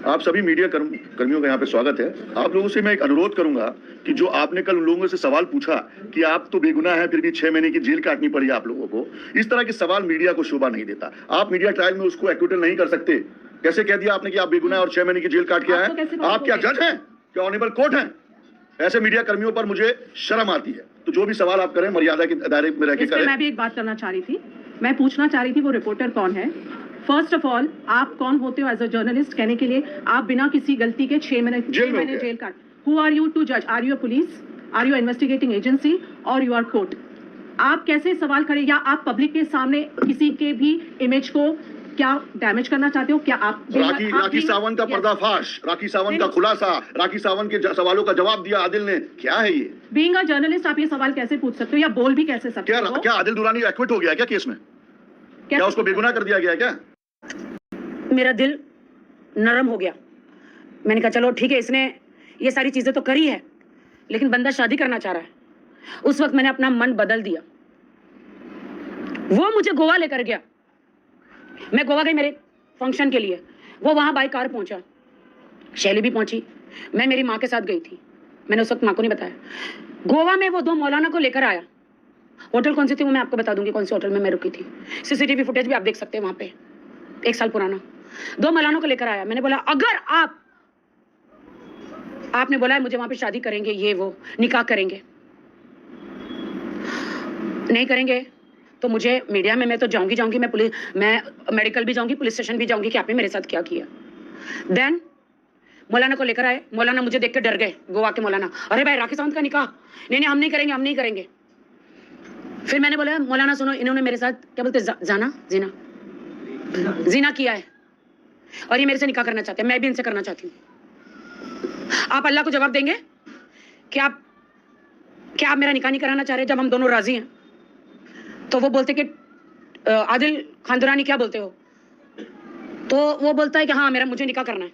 आप सभी मीडिया कर्मियों का यहाँ पे स्वागत है। आप लोगों से मैं एक अनुरोध करूंगा कि जो आपने कल उन लोगों से सवाल पूछा कि आप तो बेगुनाह है फिर भी 6 महीने की जेल काटनी पड़ी आप लोगों को, इस तरह के सवाल मीडिया को शोभा नहीं देता। आप मीडिया ट्रायल में उसको एक्विटल नहीं कर सकते। कैसे कह दिया आपने कि आप बेगुनाह और 6 महीने की जेल काट के आए? आप क्या जज हैं? क्या ऑनरेबल कोर्ट हैं? ऐसे मीडिया कर्मियों पर मुझे शर्म आती है। तो जो भी सवाल आप करें मर्यादा के दायरे में रह के करें। मैं भी एक बात करना चाह रही थी, मैं पूछना चाह रही थी वो रिपोर्टर कौन है। फर्स्ट ऑफ ऑल आप कौन होते हो एज अ जर्नलिस्ट कहने के लिए आप बिना किसी गलती के 6 महीने जेल काट। हु आर यू टू जज? Are you police? Are you investigating agency और यू आर कोर्ट? आप कैसे सवाल खड़े, या आप पब्लिक के सामने किसी के भी इमेज को क्या डैमेज करना चाहते हो? क्या आप राखी सावंत का पर्दाफाश, राखी सावंत का खुलासा, राखी सावंत के सवालों का जवाब दिया आदिल ने, क्या है ये? बीइंग अ जर्नलिस्ट आप ये सवाल कैसे पूछ सकते हो या बोल भी कैसे सकते हो? क्या आदिल दुरानी एक्विट हो गया है क्या केस में? क्या उसको बेगुनाह कर दिया गया है क्या? मेरा दिल नरम हो गया। मैंने कहा चलो ठीक है, इसने ये सारी चीजें तो करी है, लेकिन बंदा शादी करना चाह रहा है। उस वक्त मैंने अपना मन बदल दिया। वो मुझे गोवा लेकर गया। मैं गोवा गई मेरे फंक्शन के लिए, वो वहां बाई कार पहुंचा, शैली भी पहुंची, मैं मेरी माँ के साथ गई थी। मैंने उस वक्त माँ को नहीं बताया। गोवा में वो 2 मौलाना को लेकर आया। होटल कौन सी थी वो मैं आपको बता दूंगी, कौन सी होटल में मैं रुकी थी। सीसीटीवी फुटेज भी आप देख सकते हैं वहां पे, 1 साल पुराना। 2 मौलानों को लेकर आया। मैंने बोला अगर आपने बोला है मुझे वहां पे शादी करेंगे, ये वो निकाह करेंगे, नहीं करेंगे तो मुझे मीडिया में मैं तो जाऊंगी, मैं मेडिकल भी जाऊंगी, पुलिस स्टेशन भी जाऊंगी कि आपने मेरे साथ क्या किया। देन मौलाना को लेकर आए। मौलाना मुझे देख के डर गए, गोवा के मौलाना। अरे भाई राखी सावंत का निकाह, नहीं हम नहीं करेंगे। फिर मैंने बोला मौलाना सुनो, इन्होंने मेरे साथ क्या बोलते जीना किया है और ये मेरे से निकाह करना चाहते हैं, मैं भी इनसे करना चाहती हूँ। आप अल्लाह को जवाब देंगे कि क्या आप मेरा निकाह नहीं कराना चाह रहे जब हम दोनों राजी हैं? तो वो बोलते कि आदिल खान दुरानी क्या बोलते हो? तो वो बोलता है कि हाँ मुझे निकाह करना है।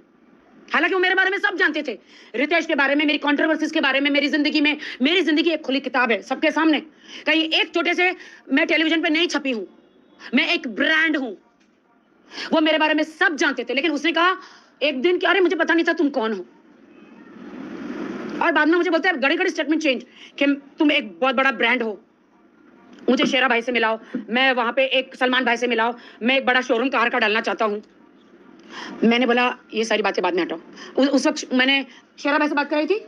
हालांकि वो मेरे बारे में सब जानते थे, रितेश के बारे में, मेरी कंट्रोवर्सीज के बारे में, मेरी जिंदगी एक खुली किताब है सबके सामने। कहीं एक छोटे से मैं टेलीविजन पे नहीं छपी हूं, मैं एक ब्रांड हूं। वो मेरे बारे में सब जानते थे, लेकिन उसने कहा एक दिन कि अरे मुझे पता नहीं था तुम कौन हो। और बाद में मुझे बोलता है घड़ी स्टेटमेंट चेंज कि तुम एक बहुत बड़ा ब्रांड हो, मुझे शेरा भाई से मिलाओ, मैं वहां पे एक सलमान भाई से मिलाओ, मैं एक बड़ा शोरूम कार का डालना चाहता हूँ। मैंने बोला ये सारी बातें बाद में हटाओ। उस वक्त मैंने शेरा भाई से बात कराई थी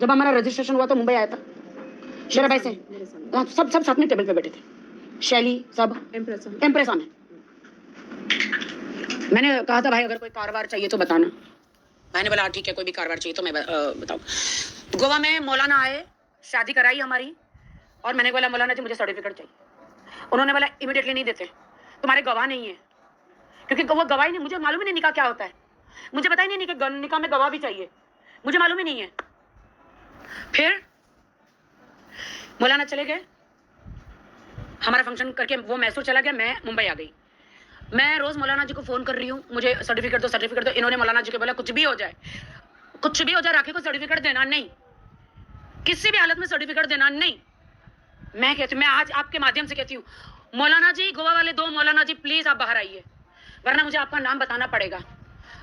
जब हमारा रजिस्ट्रेशन हुआ तो मुंबई आया था। शेरा भाई से सब साथ में टेबल पे बैठे थे, शैली सब इम्प्रेसा में। मैंने कहा था भाई अगर कोई कारोबार चाहिए तो बताना। भाई ने बोला ठीक है, कोई भी कारोबार चाहिए तो मैं बताऊँ। गोवा में मौलाना आए, शादी कराई हमारी, और मैंने बोला मौलाना जी मुझे सर्टिफिकेट चाहिए। उन्होंने बोला इमीडिएटली नहीं देते, तुम्हारे गवाह नहीं है। क्योंकि वो गवाह ही नहीं, मुझे मालूम ही नहीं निकाह क्या होता है, मुझे पता ही नहीं कि निकाह में गवाह भी चाहिए, मुझे मालूम ही नहीं है। फिर मौलाना चले गए, हमारा फंक्शन करके वो मैसूर चला गया, मैं मुंबई आ गई। मैं रोज मौलाना जी को फोन कर रही हूँ, मुझे सर्टिफिकेट दो। इन्होंने मौलाना जी को बोला कुछ भी हो जाए, राखी को सर्टिफिकेट देना नहीं, किसी भी हालत में सर्टिफिकेट देना नहीं। मैं आज आपके माध्यम से कहती हूँ मौलाना जी, गोवा वाले 2 मौलाना जी प्लीज आप बाहर आइए, वरना मुझे आपका नाम बताना पड़ेगा।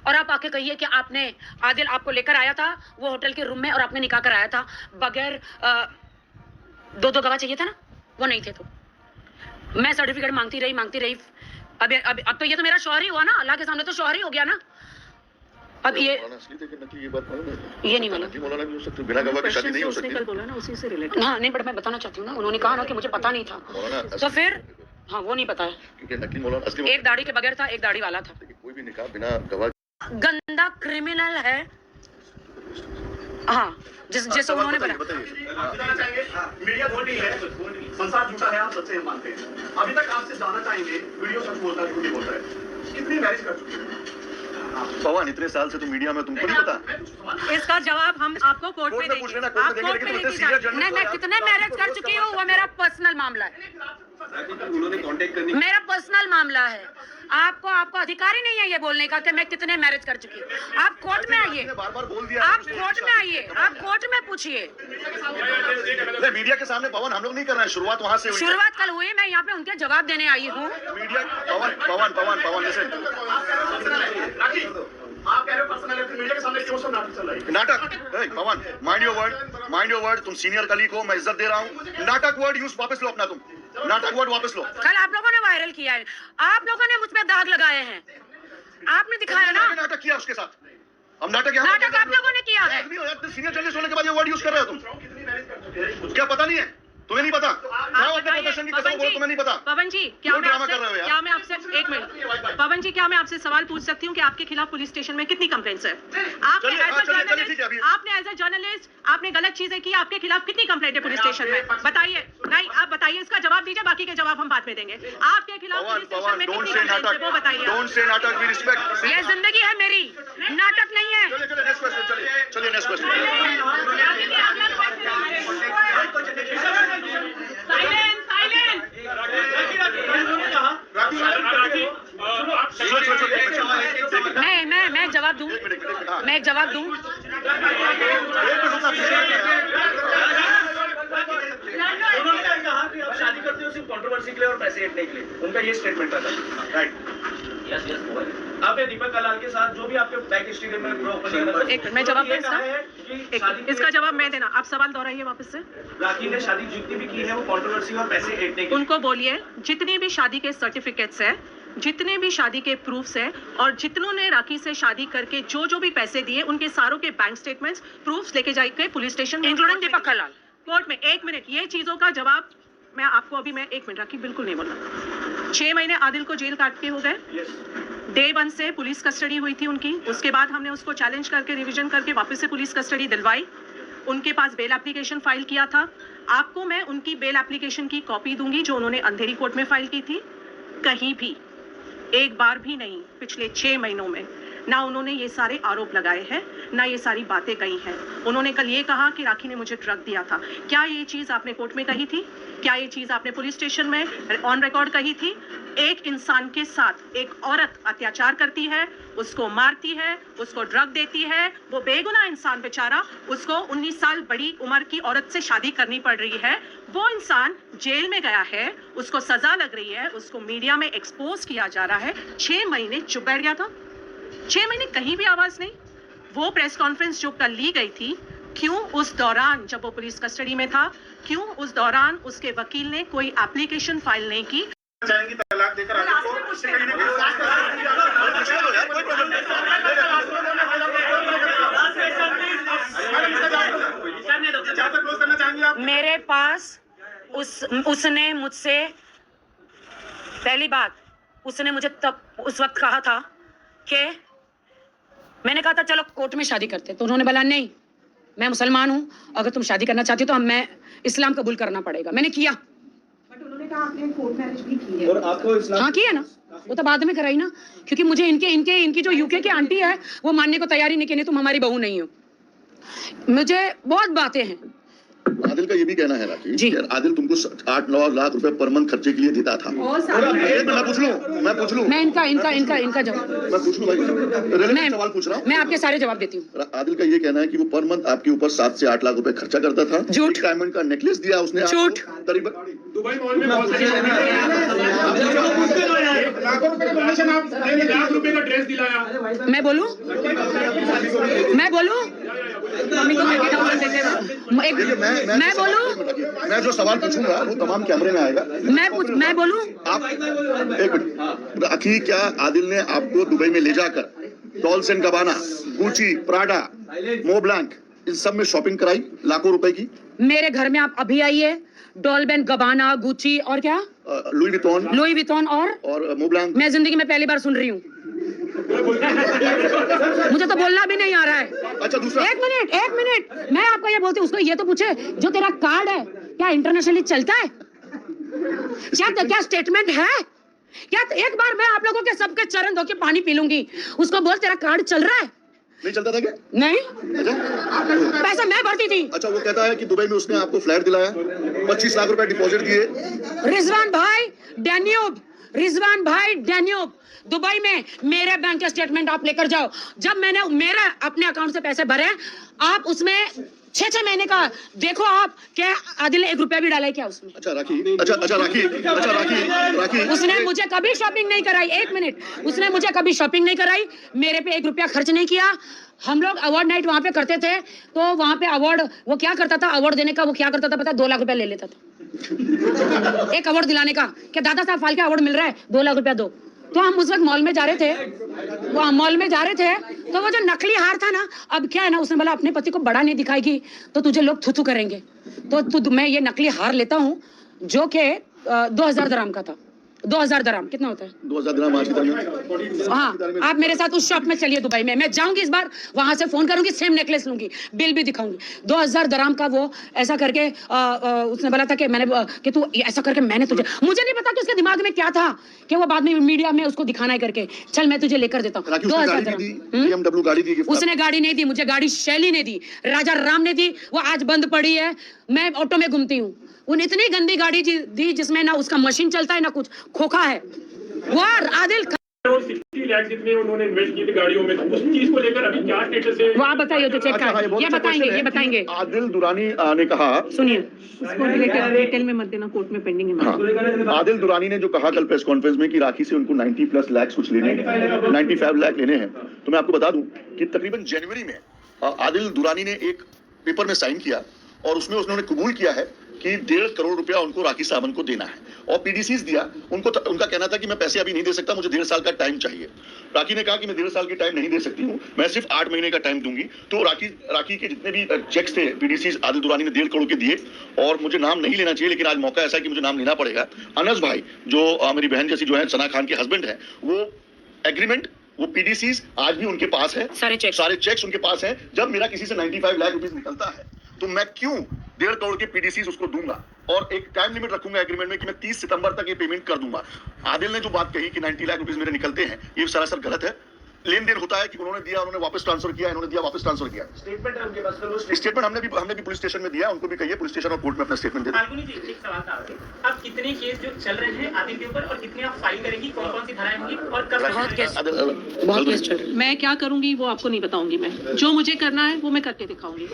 और आप आके कहिए कि आदिल आपको लेकर आया था वो होटल के रूम में और आपने निकाह कराया था बगैर 2 गवाह चाहिए था ना, वो नहीं थे। तो मैं सर्टिफिकेट मांगती रही। अब तो ये तो मेरा शौहर ही हुआ ना, अल्लाह के सामने तो शौहर ही हो गया ना। अब ये नहीं मालूम, मौलाना भी हो सकते, बिना गवाह की शादी नहीं हो सकती। कल बोला ना उसी से रिलेटेड। हाँ नहीं, बट मैं बताना चाहती हूँ ना, उन्होंने कहा ना कि मुझे पता नहीं था, तो फिर हाँ वो नहीं पता है, क्योंकि नकली मौलाना असली एक दाढ़ी के बगैर था, एक दाढ़ी वाला था। कोई भी निकाह बिना गवाह गंदा क्रिमिनल है। हाँ जैसे उन्होंने बोला मीडिया खोटी है, संसार झूठा है, आप सच्चे हैं मानते हैं। अभी तक आपसे जानना चाहेंगे वीडियो सच बोलता है झूठ नहीं बोलता है, कितनी मैरिज कर चुके हैं पवन? इतने साल से तुम मीडिया में, तुमको नहीं पता? इसका जवाब हम आपको कोर्ट में देंगे। आप कोर्ट में लेके जाइए। नहीं, मैं कितने मैरिज कर चुकी हूँ वो मेरा पर्सनल मामला है, उन्होंने कांटेक्ट करने मेरा पर्सनल मामला है। आपको अधिकार ही नहीं है ये बोलने का कि मैं कितने मैरिज कर चुकी हूँ। आप कोर्ट में आइए, बार-बार बोल दिया, आप कोर्ट में आइए, आप कोर्ट में पूछिए। मीडिया के सामने पवन हम लोग नहीं कर रहे हैं, शुरुआत वहाँ से हुई। शुरुआत कल हुई, मैं यहाँ पे उनके जवाब देने आई हूँ। मीडिया पवन आप कह रहे हो पर्सनल नाटक, पवन, माइंड योर वर्ड, तुम सीनियर कलीग हो, मैं इज्जत दे रहा हूँ। नाटक वर्ड यूज वापस लो अपना, तुम नाटक वर्ड वापस लो। कल आप लोगों ने वायरल किया है, आप लोगों ने मुझ पे दाग लगाए हैं, आपने दिखाया ना। नाटक किया उसके साथ, हम नाटक नाटक आप लोगों ने किया है। सीनियर जर्नलिस्ट होने के बाद ये वर्ड यूज कर रहे हो तुम, क्या पता नहीं है तुम्हें? नहीं पता? आप बताइए, तुम्हें नहीं पता? पवन जी, क्या क्यों मैं ड्रामा आपसे, कर रहे हो यार? क्या मैं आपसे एक मिनट, पवन जी, क्या मैं आपसे सवाल पूछ सकती हूँ कि आपके खिलाफ पुलिस स्टेशन में कितनी कंप्लेंट्स है? आपने चलिए, एज अ चलिए, जर्नलिस्ट, अभी। आपने एज अ जर्नलिस्ट आपने गलत चीजें की, आपके खिलाफ कितनी कंप्लेंट है पुलिस स्टेशन में? बताइए। नहीं, आप बताइए, इसका जवाब दीजिए, बाकी के जवाब हम बाद में देंगे। आपके खिलाफ पुलिस स्टेशन में कितनी कंप्लेंट्स है वो बताइए। डोंट से नाटक, वी रिस्पेक्ट। ये जिंदगी है मेरी, नाटक नहीं है। चलिए नेक्स्ट क्वेश्चन, चलिए नेक्स्ट क्वेश्चन। मैं जवाब दूं, मैं एक जवाब दूं। उन्होंने कहा कि आप शादी करते हो सिर्फ कंट्रोवर्सी के लिए और पैसे ऐंठने के लिए, उनका ये स्टेटमेंट था। राइट, आपने दीपक कलाल के साथ जो भी आपके बैक स्टेडियम में एक मिनट, मैं जवाब दूं इसका? इसका जवाब मैं देना, आप सवाल दोहराइए वापस से। राखी ने शादी जितनी भी की है वो कंट्रोवर्सी और पैसे ऐंठने के लिए। उनको बोलिए जितने भी शादी के सर्टिफिकेट्स है, जितने भी शादी के प्रूफ्स है, और जितनों ने राखी से शादी करके जो भी पैसे दिए, उनके सारों के बैंक स्टेटमेंट्स, प्रूफ्स लेके जाके पुलिस स्टेशन में, इंक्लूडिंग दीपक कलाल, कोर्ट में। एक मिनट, ये चीजों का जवाब मैं आपको अभी, मैं एक मिनट राखी, बिल्कुल नहीं बोलना। 6 महीने आदिल को जेल काट के हो गए। डे 1 से पुलिस कस्टडी हुई थी उनकी, उसके बाद हमने उसको चैलेंज करके रिवीजन करके वापस से पुलिस कस्टडी दिलवाई। उनके पास बेल एप्लीकेशन फाइल किया था। आपको मैं उनकी बेल एप्लीकेशन की कॉपी दूंगी जो उन्होंने अंधेरी कोर्ट में फाइल की थी। कहीं भी एक बार भी नहीं पिछले 6 महीनों में ना उन्होंने ये सारे आरोप लगाए हैं, ना ये सारी बातें कही हैं। उन्होंने कल ये कहा कि राखी ने मुझे ड्रग दिया था। क्या ये चीज आपने कोर्ट में कही थी? क्या ये चीज आपने पुलिस स्टेशन में ऑन रिकॉर्ड कही थी? एक इंसान के साथ एक औरत अत्याचार करती है, उसको मारती है, उसको ड्रग देती है, वो बेगुनाह इंसान बेचारा, उसको 19 साल बड़ी उम्र की औरत से शादी करनी पड़ रही है, वो इंसान जेल में गया है, उसको सजा लग रही है, उसको मीडिया में एक्सपोज किया जा रहा है। 6 महीने चुप बैठ गया था, 6 महीने कहीं भी आवाज नहीं। वो प्रेस कॉन्फ्रेंस जो कल ली गई थी, क्यों उस दौरान जब वो पुलिस कस्टडी में था, क्यों उस दौरान उसके वकील ने कोई एप्लीकेशन फाइल नहीं की? जाएंगी तलाक देकर आगे मेरे पास उसने मुझसे पहली बात, उसने मुझे तब उस वक्त कहा था कि मैंने कहा था चलो कोर्ट में शादी करते, तो उन्होंने बोला नहीं, मैं मुसलमान हूँ, अगर तुम शादी करना चाहती हो तो मैं इस्लाम कबूल करना पड़ेगा। मैंने किया, बट उन्होंने कहा आपने कोर्ट मैरिज भी की है। और आपको इस्लाम हाँ किया ना, वो तो बाद में कराई ना, क्योंकि मुझे इनकी जो यूके की आंटी है वो मानने को तैयारी नहीं कि नहीं तुम हमारी बहू नहीं हो। मुझे बहुत बातें हैं। आदिल का ये भी कहना है राखी जी। कि आदिल तुमको 8-9 लाख रुपए पर मंथ खर्चे के लिए देता था। मैं पूछ लूं मैं इनका जवाब, मैं पूछ लूं भाई, रिलेवेंट मैं सवाल पूछ रहा हूं। मैं आपके सारे जवाब देती हूँ। आदिल का ये कहना है कि वो पर मंथ आपके ऊपर 7 से 8 लाख रुपए खर्चा करता था। झूठ। एक डायमंड का नेकलेस दिया उसने आपको। झूठ। करीबन दुबई मॉल में बहुत सारी लाखों रुपए का डोनेशन, आप लाख रुपए का ड्रेस दिलाया। मैं बोलूं मैं बोलूं मैं जो सवाल पूछूंगा वो तमाम कैमरे में आएगा। मैं बोलूं आप एक मिनट, राखी, क्या आदिल ने आपको दुबई में ले जाकर डॉल्स एंड गबाना, गुची, प्राडा, मोब्लांक, इन सब में शॉपिंग कराई लाखों रुपए की? मेरे घर में आप अभी आइए, डॉल्बेन गबाना, गुची और क्या, लुई विटॉन और मोब्लांक। मैं जिंदगी में पहली बार सुन रही हूँ। मुझे तो बोलना भी नहीं आ रहा है। अच्छा दूसरा, एक मिनट, मैं आपको ये बोलती हूँ, उसको ये तो पूछे जो तेरा कार्ड है क्या इंटरनेशनली चलता है? क्या स्टेटमेंट है? क्या एक बार मैं आप लोगों के सबके चरण धो के पानी पी लूंगी, उसको बोल तेरा कार्ड चल रहा है? नहीं चलता था क्या? नहीं, अच्छा पैसा मैं भरती थी। अच्छा, वो कहता है कि दुबई में उसने आपको फ्लैट दिलाया, 25 लाख रुपए डिपॉजिट दिए। रिजवान भाई डैन्यूब दुबई में मेरे बैंक के स्टेटमेंट आप लेकर जाओ। जब मैंने मेरे अपने अकाउंट से पैसे भरे, आप उसमें 6 महीने का। देखो आप, क्या आदिल ने 1 रुपया भी डाला है क्या उसमें? अच्छा राखी, अच्छा राखी उसने मुझे कभी शॉपिंग नहीं कराई। 1 मिनट, उसने मुझे कभी शॉपिंग नहीं कराई, मेरे पे 1 रुपया खर्च नहीं किया। हम लोग अवार्ड नाइट वहां पे करते थे, तो वहां पे अवार्ड, वो क्या करता था अवार्ड देने का, वो क्या करता था पता है? 2 लाख रुपया ले लेता था एक अवार्ड दिलाने का। क्या दादा साहब फाल्के अवार्ड मिल रहा है, 2 लाख रुपया दो। तो हम उस वक्त मॉल में जा रहे थे, तो वो जो नकली हार था ना, अब क्या है ना, उसने बोला अपने पति को बड़ा नहीं दिखाएगी तो तुझे लोग थू करेंगे, तो मैं ये नकली हार लेता हूँ जो कि 2000 दराम का था। 2000 दराम कितना होता है? 2000 दिरहम आज की तारीख में। हाँ, आप मेरे साथ उस शॉप में चलिए दुबई में, मैं जाऊंगी इस बार, वहां से फोन करूंगी, सेम नेकलेस लूंगी, बिल भी दिखाऊंगी। 2000 दराम का वो ऐसा करके उसने बोला था कि मैंने कि तू ऐसा करके मैंने तुझे, मुझे नहीं पता कि उसके दिमाग में क्या था कि वो बाद में मीडिया में उसको दिखाना है करके, चल मैं तुझे लेकर देता हूँ। 2000 BMW गाड़ी दी गिफ्ट। उसने गाड़ी नहीं दी मुझे, गाड़ी शैली ने दी, राजा राम ने दी, वो आज बंद पड़ी है, मैं ऑटो में घूमती हूँ। उन इतनी गंदी गाड़ी दी जिसमें ना उसका मशीन चलता है ना कुछ, खोखा है वो। आदिल 60 लाख जितने उन्होंने इन्वेस्ट किए थे गाड़ियों में, उस चीज को लेकर अभी क्या स्टेटस है? वो आप बताइए तो चेक अच्छा, हाँ, कर, बहुत ये अच्छा बताएंगे, question ये है बताएंगे। कि आदिल दुरानी ने कहा, सुनिए, उसको रिलेटेड डिटेल में मत देना, कोर्ट में पेंडिंग है। हाँ, आदिल दुरानी ने जो कहा कल प्रेस कॉन्फ्रेंस में कि राखी से उनको 90+ लाख कुछ लेने हैं, 95 लाख लेने हैं, तो मैं आपको बता दूं कि तकरीबन जनवरी में आदिल दुरानी ने एक पेपर में साइन किया और उसमें उन्होंने कबूल किया है कि 1.5 करोड़ रुपया उनको राखी सावंत को देना है और पीडीसीज दिया उनको। उनका कहना था कि मैं पैसे अभी नहीं दे सकता, मुझे 1.5 साल का टाइम चाहिए। राखी ने कहा कि मैं 1.5 साल की टाइम नहीं दे सकती हूँ, मैं सिर्फ 8 महीने का टाइम दूंगी। तो राखी के जितने भी चेक्स थे पीडीसीज आदिल दुरानी ने 1.5 करोड़ के दिए। और मुझे नाम नहीं लेना चाहिए लेकिन आज मौका ऐसा है कि मुझे नाम लेना पड़ेगा। अनस भाई जो मेरी बहन जैसी जो है, सना खान के हस्बैंड है, वो एग्रीमेंट, वो पीडीसीज आज भी उनके पास है, सारे चेक्स उनके पास हैं। जब मेरा किसी से 95 लाख रुपीस निकलता है तो मैं क्यों 1.5 करोड़ के पीडीसीज उसको दूंगा और एक टाइम लिमिट रखूंगा एग्रीमेंट में कि मैं 30 सितंबर तक ये पेमेंट कर दूंगा। आदिल ने जो बात कही कि 90 लाख रुपीस मेरे निकलते हैं, ये सरासर गलत है। लेन देन होता है कि उन्होंने दिया, उन्होंने वापस ट्रांसफर किया, इन्होंने दिया, वापस ट्रांसफर किया। स्टेटमेंट है उनके पास, स्टेटमेंट हमने भी पुलिस स्टेशन में दिया, उनको भी कहिए पुलिस स्टेशन और कोर्ट में अपना स्टेटमेंट दे दें। फाल्गुनी जी, एक सवाल था आपसे। अब कितने केस जो चल रहे हैं आदिल के ऊपर और कितने आप फाइल करेंगी, कौन कौन सी धाराएं होंगी और कब? बहुत केस चल रहे हैं। मैं क्या करूंगी वो आपको नहीं बताऊंगी, मैं जो मुझे करना है वो मैं करके दिखाऊंगी।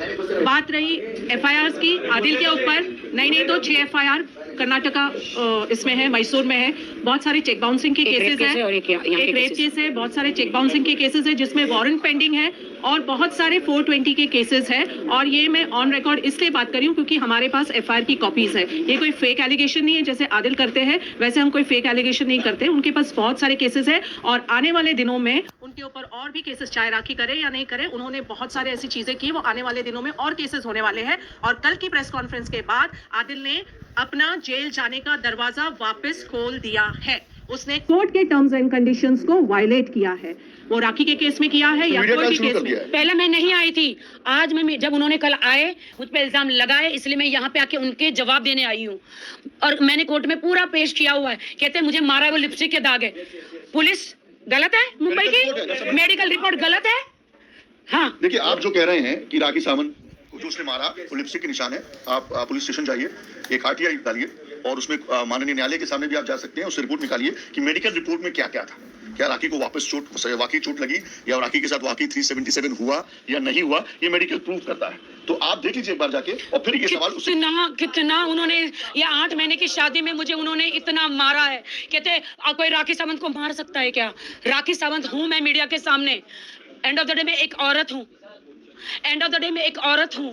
बात रही एफआईआर की आदिल के ऊपर, नहीं तो 6 एफआईआर कर्नाटका इसमें है, मैसूर में है, बहुत सारे चेक बाउंसिंग के केसेस है, और एक रेप केस है, बहुत सारे चेक बाउंसिंग के केसेस है जिसमें वारंट पेंडिंग है और बहुत सारे 420 के केसेस है। और ये मैं ऑन रिकॉर्ड इसलिए बात कर रही हूँ क्योंकि हमारे पास एफआईआर की कॉपीज है। ये कोई फेक एलिगेशन नहीं है जैसे आदिल करते हैं, वैसे हम कोई फेक एलिगेशन नहीं करते। उनके पास बहुत सारे केसेस है और आने वाले दिनों में उनके ऊपर और भी केसेस, चाहे राखी करे या नहीं करे, उन्होंने बहुत सारे ऐसी चीजें की, वो आने वाले दिनों में और केसेस होने वाले हैं। और कल की प्रेस कॉन्फ्रेंस के बाद आदिल ने अपना जेल जाने का दरवाजा वापस खोल दिया है। उसने कोर्ट के टर्म्स एंड कंडीशंस को वायलेट किया है, वो राखी के केस में किया है या कोई भी केस में। पहले मैं नहीं आई थी, आज मैं, जब उन्होंने कल आए मुझ पे इल्जाम लगाए, इसलिए मैं यहाँ पे आके उनके जवाब देने आई हूँ। और मैंने कोर्ट में पूरा पेश किया हुआ है। कहते हैं मुझे मारा है, वो लिपस्टिक के दाग है। पुलिस गलत है, मुंबई की मेडिकल रिपोर्ट गलत है। हाँ, देखिए आप जो कह रहे हैं कि राखी सावंत को जो उसने मारा वो लिपस्टिक के निशान है, आप पुलिस स्टेशन जाइए, एक आरटीआई डालिए और उसमें माननीय न्यायालय के सामने भी आप जा सकते हैं, उससे रिपोर्ट निकालिए कि मेडिकल रिपोर्ट में क्या क्या था। क्या राखी को वापस वाकई चोट लगी या राखी के साथ वाकई 377 हुआ या नहीं हुआ, ये मेडिकल प्रूव करता है। तो आप देख लीजिए एक बार जाके और फिर ये सवाल कितना उन्होंने, या 8 महीने की शादी में मुझे उन्होंने इतना मारा है। कहते कोई राखी सावंत को मार सकता है क्या? राखी सावंत हूं मैं मीडिया के सामने, एंड ऑफ द डे में एक औरत हूं, एंड ऑफ द डे में एक औरत हूं।